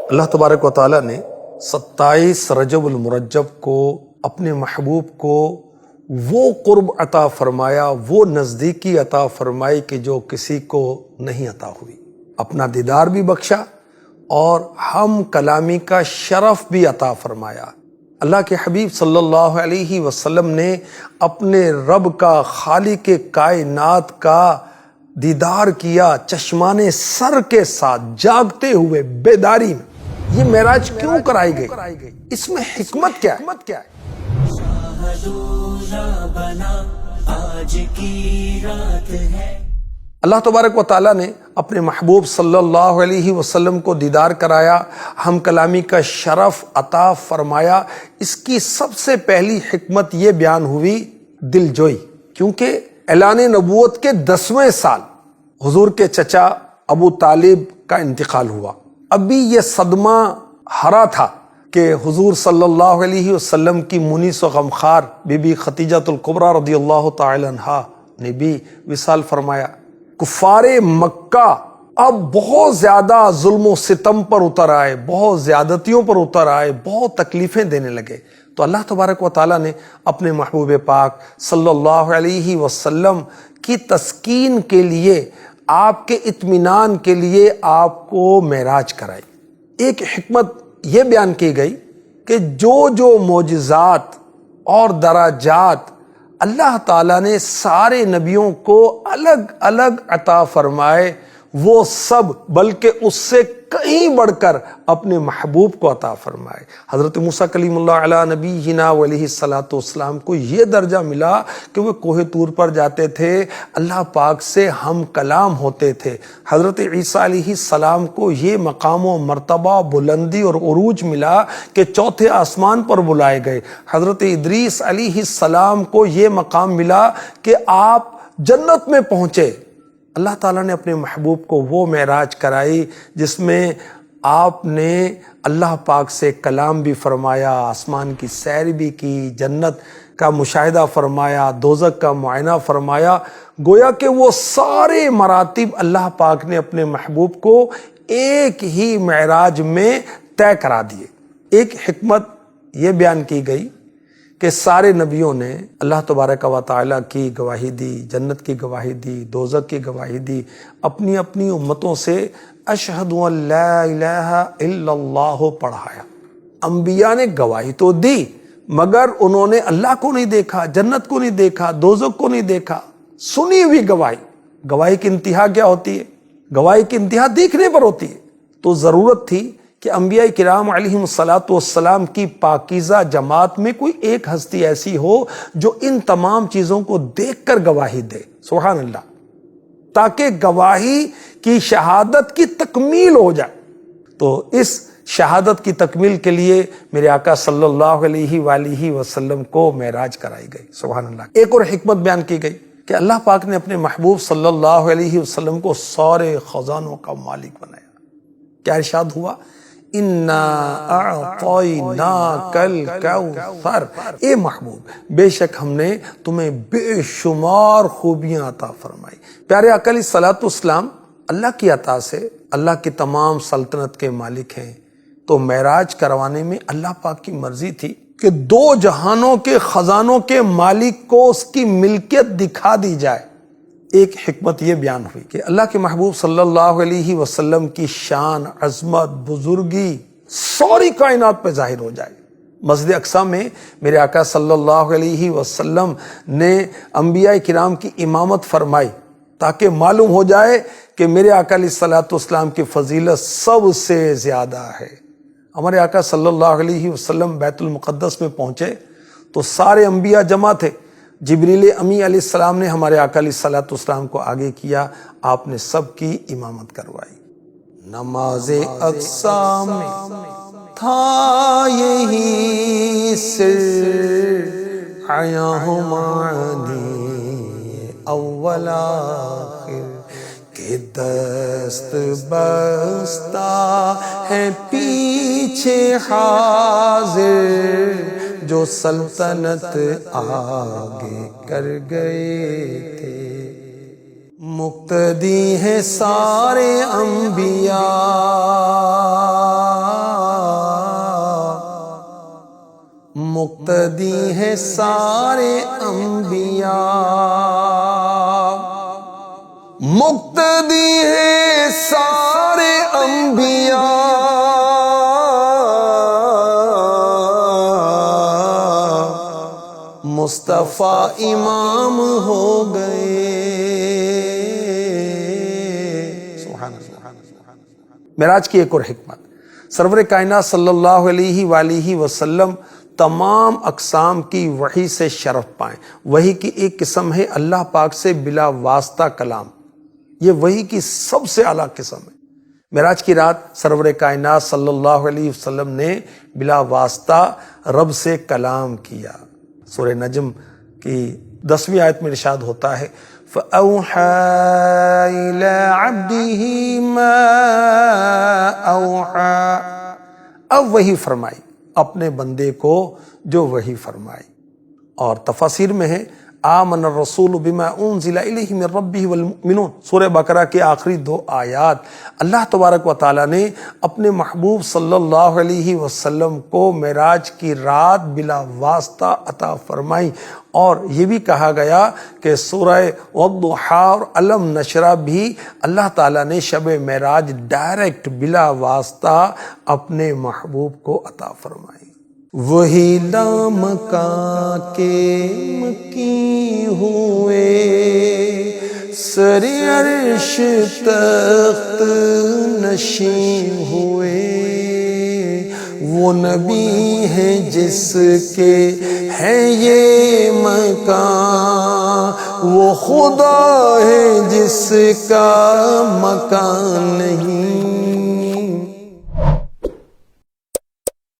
اللہ تبارک و تعالیٰ نے 27 رجب المرجب کو اپنے محبوب کو وہ قرب عطا فرمایا، وہ نزدیکی عطا فرمائی کہ جو کسی کو نہیں عطا ہوئی۔ اپنا دیدار بھی بخشا اور ہم کلامی کا شرف بھی عطا فرمایا۔ اللہ کے حبیب صلی اللہ علیہ وسلم نے اپنے رب کا، خالق کائنات کا دیدار کیا چشمان سر کے ساتھ، جاگتے ہوئے، بیداری میں۔ یہ معراج کیوں کرائی گئی؟ اس میں حکمت کیا ہے؟ اللہ تبارک و تعالیٰ نے اپنے محبوب صلی اللہ علیہ وسلم کو دیدار کرایا، ہم کلامی کا شرف عطا فرمایا۔ اس کی سب سے پہلی حکمت یہ بیان ہوئی دل جوئی، کیونکہ اعلان نبوت کے 10ویں سال حضور کے چچا ابو طالب کا انتقال ہوا۔ ابھی یہ صدمہ ہرا تھا کہ حضور صلی اللہ علیہ وسلم کی منیس و غمخوار بی بی خدیجۃ الکبریٰ رضی اللہ تعالی عنہا نے بھی وصال فرمایا۔ کفار مکہ اب بہت زیادہ ظلم و ستم پر اتر آئے، بہت زیادتیوں پر اتر آئے، بہت تکلیفیں دینے لگے۔ تو اللہ تبارک و تعالیٰ نے اپنے محبوب پاک صلی اللہ علیہ وسلم کی تسکین کے لیے، آپ کے اطمینان کے لیے آپ کو معراج کرائی۔ ایک حکمت یہ بیان کی گئی کہ جو معجزات اور درجات اللہ تعالیٰ نے سارے نبیوں کو الگ الگ عطا فرمائے، وہ سب بلکہ اس سے کہیں بڑھ کر اپنے محبوب کو عطا فرمائے۔ حضرت موسیٰ کلیم اللہ علیہ نبینا علیہ الصلوۃ والسلام کو یہ درجہ ملا کہ وہ کوہ طور پر جاتے تھے، اللہ پاک سے ہم کلام ہوتے تھے۔ حضرت عیسیٰ علیہ السلام کو یہ مقام و مرتبہ، بلندی اور عروج ملا کہ چوتھے آسمان پر بلائے گئے۔ حضرت ادریس علیہ السلام کو یہ مقام ملا کہ آپ جنت میں پہنچے۔ اللہ تعالیٰ نے اپنے محبوب کو وہ معراج کرائی جس میں آپ نے اللہ پاک سے کلام بھی فرمایا، آسمان کی سیر بھی کی، جنت کا مشاہدہ فرمایا، دوزخ کا معائنہ فرمایا۔ گویا کہ وہ سارے مراتب اللہ پاک نے اپنے محبوب کو ایک ہی معراج میں طے کرا دیے۔ ایک حکمت یہ بیان کی گئی کہ سارے نبیوں نے اللہ تبارک و تعالیٰ کی گواہی دی، جنت کی گواہی دی، دوزخ کی گواہی دی، اپنی اپنی امتوں سے اشہد ان لا الہ الا اللہ پڑھایا۔ انبیاء نے گواہی تو دی مگر انہوں نے اللہ کو نہیں دیکھا، جنت کو نہیں دیکھا، دوزخ کو نہیں دیکھا۔ سنی ہوئی گواہی کی انتہا کیا ہوتی ہے؟ گواہی کی انتہا دیکھنے پر ہوتی ہے۔ تو ضرورت تھی کہ انبیاء کرام علیہم الصلاۃ والسلام کی پاکیزہ جماعت میں کوئی ایک ہستی ایسی ہو جو ان تمام چیزوں کو دیکھ کر گواہی دے، سبحان اللہ، تاکہ گواہی کی شہادت کی تکمیل ہو جائے۔ تو اس شہادت کی تکمیل کے لیے میرے آقا صلی اللہ علیہ وآلہ وسلم کو معراج کرائی گئی، سبحان اللہ۔ ایک اور حکمت بیان کی گئی کہ اللہ پاک نے اپنے محبوب صلی اللہ علیہ وسلم کو سارے خزانوں کا مالک بنایا۔ کیا ارشاد ہوا؟ اِنَّا أَعْطَيْنَاكَ الْكَوْثَرَ، اے محبوب بے شک ہم نے تمہیں بے شمار خوبیاں عطا فرمائی۔ پیارے آقا علیہ الصلوۃ والسلام اللہ کی عطا سے اللہ کی تمام سلطنت کے مالک ہیں، تو معراج کروانے میں اللہ پاک کی مرضی تھی کہ 2 جہانوں کے خزانوں کے مالک کو اس کی ملکیت دکھا دی جائے۔ ایک حکمت یہ بیان ہوئی کہ اللہ کے محبوب صلی اللہ علیہ وسلم کی شان، عظمت، بزرگی ساری کائنات پہ ظاہر ہو جائے۔ مسجد اقصی میں میرے آقا صلی اللہ علیہ وسلم نے انبیاء کرام کی امامت فرمائی تاکہ معلوم ہو جائے کہ میرے آقا علیہ الصلوۃ والسلام کی فضیلت سب سے زیادہ ہے۔ ہمارے آقا صلی اللہ علیہ وسلم بیت المقدس میں پہنچے تو سارے انبیاء جمع تھے۔ جبریل امی علیہ السلام نے ہمارے آقا علیہ الصلوۃ والسلام کو آگے کیا، آپ نے سب کی امامت کروائی۔ نماز اقصی میں تھا یہی سر، آیا ہوں معنی اول آخر، کہ دست بستہ ہے پیچھے حاضر، جو سلطنت آگے کر گئے تھے۔ مقتدی مقتدی ہیں سارے انبیاء، ہیں سارے انبیاء، مقتدی ہیں سارے انبیاء، مصطفیٰ امام ہو گئے۔ سبحان اللہ۔ معراج کی ایک اور حکمت، سرور کائنات صلی اللہ علیہ وآلہ وسلم تمام اقسام کی وحی سے شرف پائیں۔ وحی کی ایک قسم ہے اللہ پاک سے بلا واسطہ کلام، یہ وحی کی سب سے اعلیٰ قسم ہے۔ معراج کی رات سرور کائنات صلی اللہ علیہ وسلم نے بلا واسطہ رب سے کلام کیا۔ سورہ نجم کی 10ویں آیت میں ارشاد ہوتا ہے فَأَوْحَى إِلَىٰ عَبْدِهِ مَا أَوْحَى، اب وحی فرمائی اپنے بندے کو جو وحی فرمائی۔ اور تفاسیر میں ہے آمن الرسول بما انزل الیہ من ربہ والمؤمنون، سورہ بقرہ کے آخری 2 آیات اللہ تبارک و تعالیٰ نے اپنے محبوب صلی اللہ علیہ وسلم کو معراج کی رات بلا واسطہ عطا فرمائی۔ اور یہ بھی کہا گیا کہ سورہ والضحیٰ اور علم نشرہ بھی اللہ تعالیٰ نے شب معراج ڈائریکٹ بلا واسطہ اپنے محبوب کو عطا فرمائی۔ وہی لامکاں کے مکی ہوئے، سر عرش تخت نشین ہوئے، وہ نبی ہے جس کے ہے یہ مکان، وہ خدا ہے جس کا مکان نہیں۔